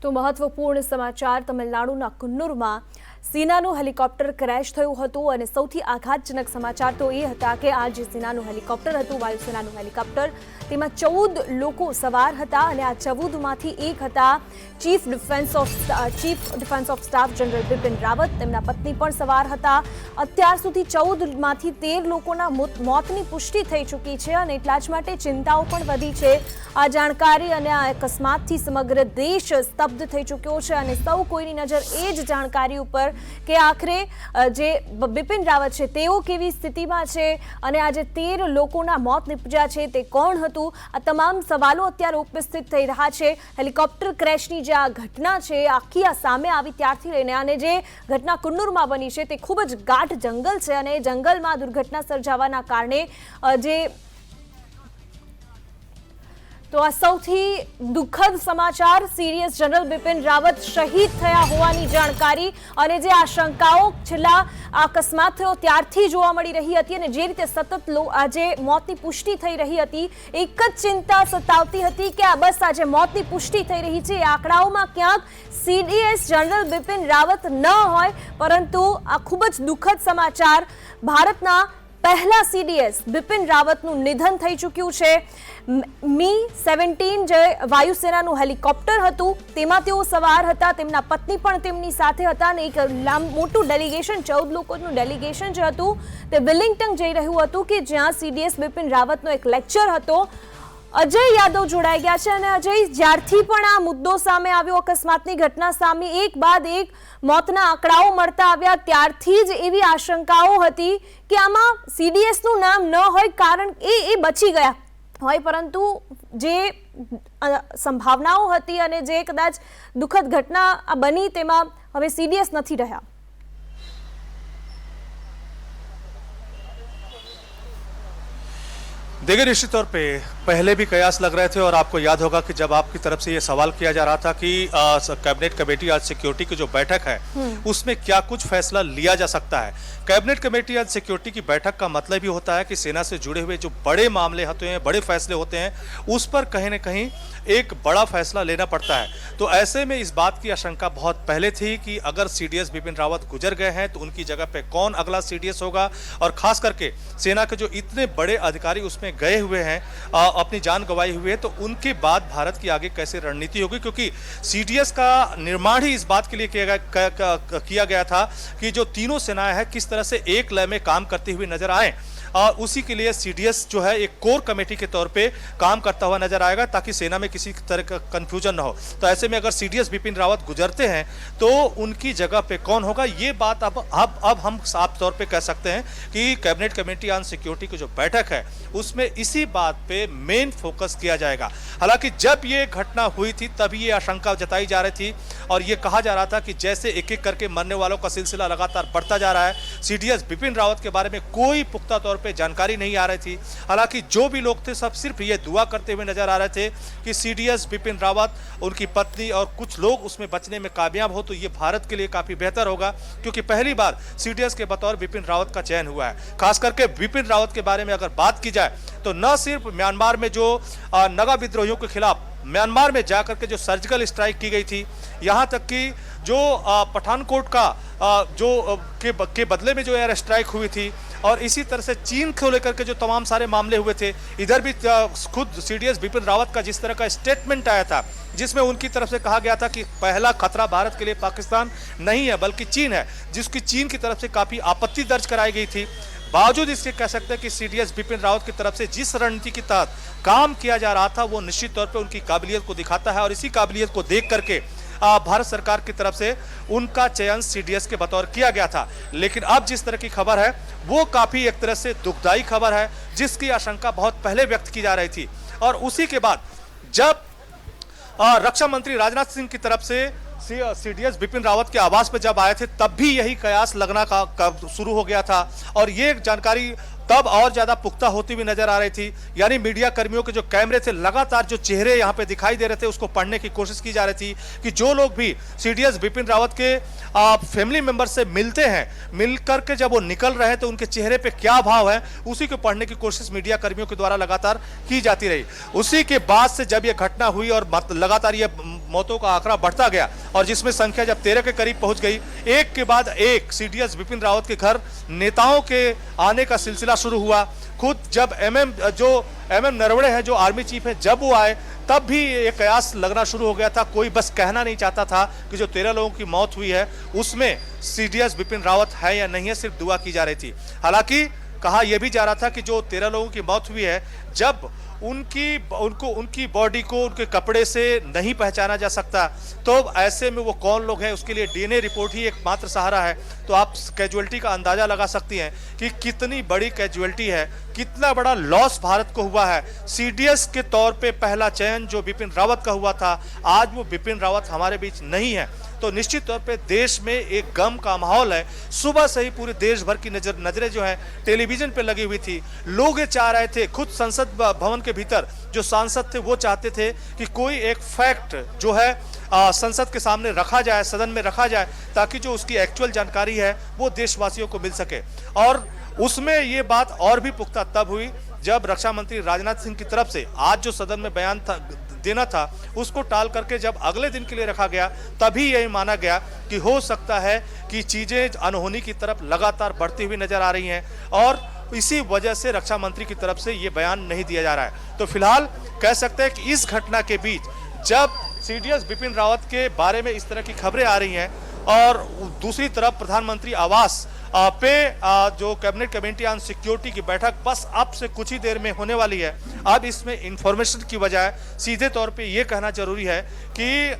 તો મહત્વપૂર્ણ સમાચાર તમિલનાડુના કુન્નુરમાં સેનાનું હેલિકોપ્ટર ક્રેશ થયું હતું અને સૌથી આઘાતજનક સમાચાર તો એ હતા કે આ જે સેનાનું હેલિકોપ્ટર હતું વાયુસેનાનું હેલિકોપ્ટર તેમાં 14 લોકો સવાર હતા અને આ 14માંથી એક હતા chief defence of staff general Bipin Rawat, તેમના પત્ની પણ સવાર હતા। અત્યાર સુધી 14માંથી 13 લોકોના મોતની પુષ્ટિ થઈ ચૂકી છે અને એટલા જ માટે ચિંતાઓ પણ વધી છે। આ જાણકારી અને આ અકસ્માતથી સમગ્ર દેશ સ્તબ્ધ થઈ ચૂક્યો છે અને સૌ કોઈની નજર એ જ જાણકારી ઉપર કે આખરે જે બિપિન રાવત છે તેઓ કેવી સ્થિતિમાં છે અને આ જે 13 લોકોના મોત નિપજ્યા છે તે કોણ હતું, આ તમામ સવાલો અત્યારે ઉપસ્થિત થઈ રહ્યા છે। હેલિકોપ્ટર ક્રેશની જે આ ઘટના છે આખી આ સામે આવી ત્યારથી લઈને અને જે ઘટના કુન્નુરમાં બની છે તે ખૂબ જ ગાઢ જંગલ છે અને જંગલમાં દુર્ઘટના સર્જાવાના કારણે તો આ સૌથી દુઃખદ સમાચાર સિરિયસ જનરલ બિપિન રાવત શહીદ થયા હોવાની જાણકારી અને જે આશંકાઓ છેલ્લા અકસ્માત થયો ત્યારથી જોવા મળી રહી હતી અને જે રીતે સતત આજે મોતની પુષ્ટિ થઈ રહી હતી, એક જ ચિંતા સતાવતી હતી કે આ બસ આજે મોતની પુષ્ટિ થઈ રહી છે એ આંકડાઓમાં ક્યાંક સીડીએસ જનરલ બિપિન રાવત ન હોય, પરંતુ આ ખૂબ જ દુઃખદ સમાચાર ભારતના પહેલા સીડીએસ બિપિન રાવતનું નિધન થઈ ચૂક્યું છે। Mi-17 જે વાયુસેનાનું હેલિકોપ્ટર હતું તેમાં તેઓ સવાર હતા, તેમના પત્ની પણ તેમની સાથે હતા અને એક મોટું ડેલિગેશન 14 લોકોનું ડેલિગેશન જે હતું તે વિલિંગ્ટન જઈ રહ્યું હતું કે જ્યાં સીડીએસ બિપિન રાવતનો એક લેક્ચર હતો। અજય યાદવ જોડાઈ ગયા છે અને અજય, જ્યારથી પણ આ મુદ્દો સામે આવ્યો, અકસ્માતની ઘટના સામે એક બાદ એક મોતના આંકડાઓ મળતા આવ્યા, ત્યારથી જ એવી આશંકાઓ હતી કે આમાં સીડીએસનું નામ ન હોય કારણ એ બચી ગયા હોય, પરંતુ જે સંભાવનાઓ હતી અને જે કદાચ દુઃખદ ઘટના આ બની તેમાં હવે સીડીએસ નથી રહ્યા। देखिए, निश्चित तौर पे पहले भी कयास लग रहे थे और आपको याद होगा कि जब आपकी तरफ से ये सवाल किया जा रहा था कि कैबिनेट कमेटी आज सिक्योरिटी की जो बैठक है उसमें क्या कुछ फैसला लिया जा सकता है। कैबिनेट कमेटी आज सिक्योरिटी की बैठक का मतलब ही होता है कि सेना से जुड़े हुए जो बड़े मामले होते हैं, बड़े फैसले होते हैं, उस पर कहीं न कहीं एक बड़ा फैसला लेना पड़ता है। तो ऐसे में इस बात की आशंका बहुत पहले थी कि अगर सीडीएस बिपिन रावत गुजर गए हैं तो उनकी जगह पे कौन अगला सीडीएस होगा, और खास करके सेना के जो इतने बड़े अधिकारी उसमें गए हुए हैं, अपनी जान गंवाई हुई है, तो उनके बाद भारत की आगे कैसे रणनीति होगी, क्योंकि सीडीएस का निर्माण ही इस बात के लिए किया गया था कि जो तीनों सेनाएं हैं किस तरह से एक लय में काम करती हुई नजर आए, और उसी के लिए सीडीएस जो है एक कोर कमेटी के तौर पे काम करता हुआ नजर आएगा ताकि सेना में किसी तरह का कंफ्यूजन न हो। तो ऐसे में अगर सीडीएस बिपिन रावत गुजरते हैं तो उनकी जगह पे कौन होगा, ये बात अब हम साफ तौर पे कह सकते हैं कि कैबिनेट कमेटी ऑन सिक्योरिटी की जो बैठक है उसमें इसी बात पे मेन फोकस किया जाएगा। हालांकि जब ये घटना हुई थी तभी ये आशंका जताई जा रही थी और ये कहा जा रहा था कि जैसे एक एक करके मरने वालों का सिलसिला लगातार बढ़ता जा रहा है, सीडीएस बिपिन रावत के बारे में कोई पुख्ता तौर पे जानकारी नहीं आ रही थी। हालांकि जो भी लोग थे सब सिर्फ ये दुआ करते हुए नजर आ रहे थे कि सीडीएस बिपिन रावत, उनकी पत्नी और कुछ लोग उसमें बचने में कामयाब हो तो ये भारत के लिए काफी बेहतर होगा, क्योंकि पहली बार सीडीएस के बतौर बिपिन रावत का चयन हुआ है। खास करके बिपिन रावत के बारे में अगर बात की जाए तो न सिर्फ म्यांमार में जो नगा विद्रोहियों के खिलाफ म्यांमार में जाकर के जो सर्जिकल स्ट्राइक की गई थी, यहाँ तक कि जो पठानकोट का के बदले में जो एयर स्ट्राइक हुई थी, और इसी तरह से चीन को लेकर के जो तमाम सारे मामले हुए थे, इधर भी खुद सीडीएस बिपिन रावत का जिस तरह का स्टेटमेंट आया था जिसमें उनकी तरफ से कहा गया था कि पहला खतरा भारत के लिए पाकिस्तान नहीं है बल्कि चीन है, जिसकी चीन की तरफ से काफी आपत्ति दर्ज कराई गई थी। बावजूद इसके कह सकते हैं कि सीडीएस बिपिन रावत की तरफ से जिस रणनीति के तहत काम किया जा रहा था वो निश्चित तौर पे उनकी काबिलियत को दिखाता है, और इसी काबिलियत को देख करके भारत सरकार की तरफ से उनका चयन सीडीएस के बतौर किया गया था। लेकिन अब जिस तरह की खबर है वो काफी एक तरह से दुखदायी खबर है, जिसकी आशंका बहुत पहले व्यक्त की जा रही थी। और उसी के बाद जब रक्षा मंत्री राजनाथ सिंह की तरफ से सीडीएस बिपिन रावत के आवास पर जब आए थे तब भी यही कयास लगना का शुरू हो गया था, और ये जानकारी तब और ज्यादा पुख्ता होती हुई नजर आ रही थी। यानी मीडिया कर्मियों के जो कैमरे थे, लगातार जो चेहरे यहाँ पे दिखाई दे रहे थे उसको पढ़ने की कोशिश की जा रही थी कि जो लोग भी सीडीएस बिपिन रावत के फैमिली मेंबर से मिलते हैं, मिल करके जब वो निकल रहे हैं तो उनके चेहरे पे क्या भाव है, उसी को पढ़ने की कोशिश मीडिया कर्मियों के द्वारा लगातार की जाती रही। उसी के बाद से जब ये घटना हुई और लगातार ये मौतों का आंकड़ा बढ़ता गया और जिसमें संख्या जब 13 के करीब पहुंच गई, एक के बाद एक सीडीएस बिपिन रावत के घर नेताओं के आने का सिलसिला शुरू हुआ। खुद जब एमएम नरवणे है, जो आर्मी चीफ है, जब वो आए तब भी ये कयास लगना शुरू हो गया था। कोई बस कहना नहीं चाहता था कि जो 13 लोगों की मौत हुई है उसमें सीडीएस बिपिन रावत है या नहीं है, सिर्फ दुआ की जा रही थी। हालांकि कहा यह भी जा रहा था कि जो 13 लोगों की मौत हुई है, जब उनकी बॉडी को उनके कपड़े से नहीं पहचाना जा सकता, तो ऐसे में वो कौन लोग हैं, उसके लिए डीएनए रिपोर्ट ही एकमात्र सहारा है। तो आप कैजुअलिटी का अंदाजा लगा सकती हैं कि कितनी बड़ी कैजुअलिटी है, कितना बड़ा लॉस भारत को हुआ है। सीडीएस के तौर पे पहला चयन जो बिपिन रावत का हुआ था, आज वो बिपिन रावत हमारे बीच नहीं है, तो निश्चित तौर पे देश में एक गम का माहौल है। सुबह से ही पूरे देश भर की नजरें जो है टेलीविजन पे लगी हुई थी। लोग ये चाह रहे थे, खुद संसद भवन के भीतर जो सांसद थे वो चाहते थे कि कोई एक फैक्ट जो है संसद के सामने रखा जाए, सदन में रखा जाए, ताकि जो उसकी एक्चुअल जानकारी है वो देशवासियों को मिल सके। और उसमें ये बात और भी पुख्ता तब हुई जब रक्षा मंत्री राजनाथ सिंह की तरफ से आज जो सदन में बयान देना था उसको टाल करके जब अगले दिन के लिए रखा गया, तभी यही माना गया कि हो सकता है कि चीजें अनहोनी की तरफ लगातार बढ़ती हुई नजर आ रही हैं और इसी वजह से रक्षा मंत्री की तरफ से ये बयान नहीं दिया जा रहा है। तो फिलहाल कह सकते हैं कि इस घटना के बीच जब सीडीएस बिपिन रावत के बारे में इस तरह की खबरें आ रही हैं और दूसरी तरफ प्रधानमंत्री आवास पे जो कैबिनेट कमेटी ऑन सिक्योरिटी की बैठक बस अब से कुछ ही देर में होने वाली है। अब इसमें इंफॉर्मेशन की बजाय सीधे तौर पे ये कहना जरूरी है कि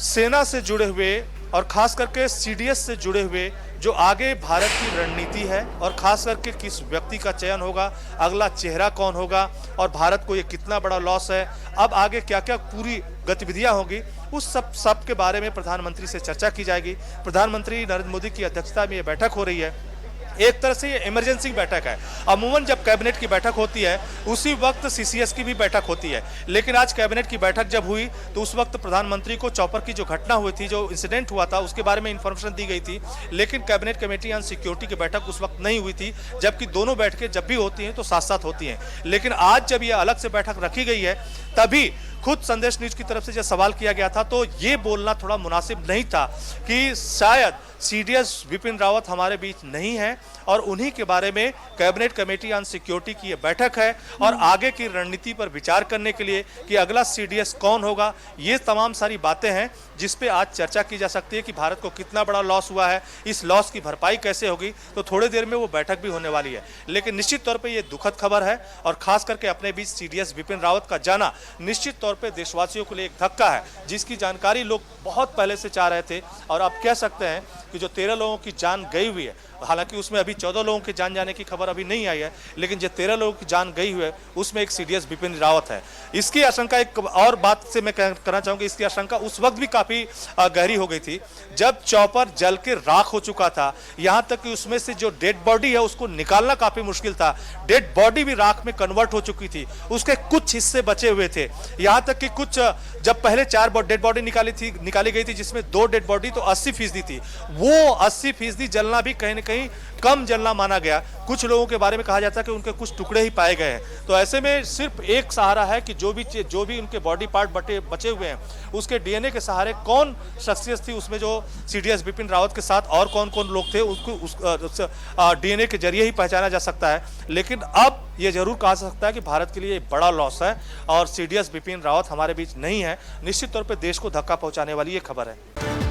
सेना से जुड़े हुए और खास करके सीडीएस से जुड़े हुए जो आगे भारत की रणनीति है और खास करके किस व्यक्ति का चयन होगा, अगला चेहरा कौन होगा और भारत को ये कितना बड़ा लॉस है, अब आगे क्या क्या पूरी गतिविधियां होगी, उस सब के बारे में प्रधानमंत्री से चर्चा की जाएगी। प्रधानमंत्री नरेंद्र मोदी की अध्यक्षता में ये बैठक हो रही है। एक तरह से ये इमरजेंसी बैठक है। अमूमन जब कैबिनेट की बैठक होती है उसी वक्त सीसीएस की भी बैठक होती है, लेकिन आज कैबिनेट की बैठक जब हुई तो उस वक्त प्रधानमंत्री को चॉपर की जो घटना हुई थी, जो इंसिडेंट हुआ था, उसके बारे में इंफॉर्मेशन दी गई थी, लेकिन कैबिनेट कमेटी ऑन सिक्योरिटी की बैठक उस वक्त नहीं हुई थी, जबकि दोनों बैठकें जब भी होती हैं तो साथ साथ होती हैं। लेकिन आज जब ये अलग से बैठक रखी गई है, तभी खुद संदेश न्यूज की तरफ से जब सवाल किया गया था तो ये बोलना थोड़ा मुनासिब नहीं था कि शायद सीडीएस बिपिन रावत हमारे बीच नहीं है और उन्हीं के बारे में कैबिनेट कमेटी ऑन सिक्योरिटी की ये बैठक है और आगे की रणनीति पर विचार करने के लिए कि अगला सीडीएस कौन होगा, ये तमाम सारी बातें हैं जिस पे आज चर्चा की जा सकती है कि भारत को कितना बड़ा लॉस हुआ है, इस लॉस की भरपाई कैसे होगी। तो थोड़ी देर में वो बैठक भी होने वाली है, लेकिन निश्चित तौर पर यह दुखद खबर है और खास करके अपने बीच सीडीएस बिपिन रावत का जाना निश्चित तौर पर देशवासियों के लिए एक धक्का है, जिसकी जानकारी लोग बहुत पहले से चाह रहे थे। और आप कह सकते हैं कि जो 13 लोगों की जान गई हुई है, हालांकि उसमें अभी 14 लोगों की जान जाने की खबर अभी नहीं आई है, लेकिन जो 13 लोगों की जान गई हुई है उसमें एक सीडीएस बिपिन रावत है। इसकी आशंका एक और बात से मैं कहना चाहूंगा, इसकी आशंका उस वक्त भी काफी गहरी हो गई थी जब चॉपर जल के राख हो चुका था, यहां तक कि उसमें से जो डेड बॉडी है उसको निकालना काफी मुश्किल था। डेड बॉडी भी राख में कन्वर्ट हो चुकी थी, उसके कुछ हिस्से बचे हुए थे, यहां तक कि कुछ जब पहले 4 डेड बॉडी निकाली गई थी जिसमें 2 डेड बॉडी तो 80% थी, वो 80% जलना भी कहीं ना कहीं कम जलना माना गया। कुछ लोगों के बारे में कहा जाता है कि उनके कुछ टुकड़े ही पाए गए हैं। तो ऐसे में सिर्फ एक सहारा है कि जो भी उनके बॉडी पार्ट बचे हुए हैं उसके डीएनए के सहारे कौन शख्सियत थी उसमें जो सीडीएस बिपिन रावत के साथ और कौन कौन लोग थे उसको डीएनए के जरिए ही पहचाना जा सकता है। लेकिन अब यह जरूर कहा जा सकता है कि भारत के लिए बड़ा लॉस है और सीडीएस बिपिन रावत हमारे बीच नहीं है। निश्चित तौर पर देश को धक्का पहुंचाने वाली ये खबर है।